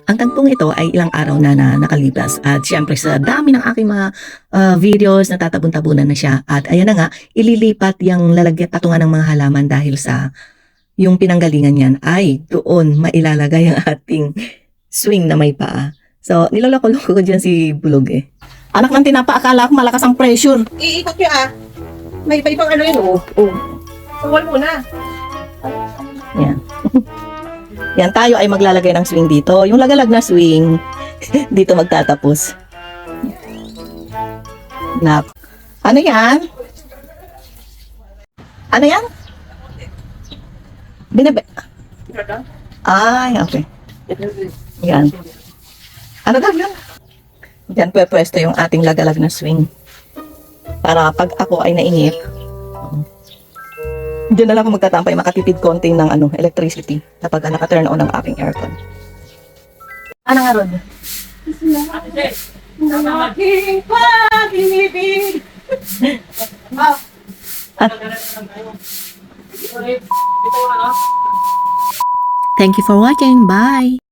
Ang tagpong ito ay ilang araw na nakalipas at syempre sa dami ng aking mga videos natatabon-tabunan na siya at ayan na nga ililipat yung lalagyan patungan ng mga halaman dahil sa yung pinanggalingan niyan ay doon mailalagay ang ating swing na may paa. So niloloko-loko ko dyan si Bulog eh. Anak ng tinapa, akala ko malakas ang pressure. Iikot niya ah. May iba-ibang ano yun oh. Sawal muna. Yan. Yan, tayo ay maglalagay ng swing dito. Yung lagalag na swing, dito magtatapos. Nak. Ano yan? Ano yan? Binabe... Ay, okay. Yan. Ano daw yun? Diyan pwesto yung ating lagalag na swing. Para pag ako ay nainip, diyan na lang ako magtatampay, makatipid konti ng electricity kapag naka-turn on ang aking aircon. Ano nga, Rod? Aking pag-ibig. Thank you for watching. Bye!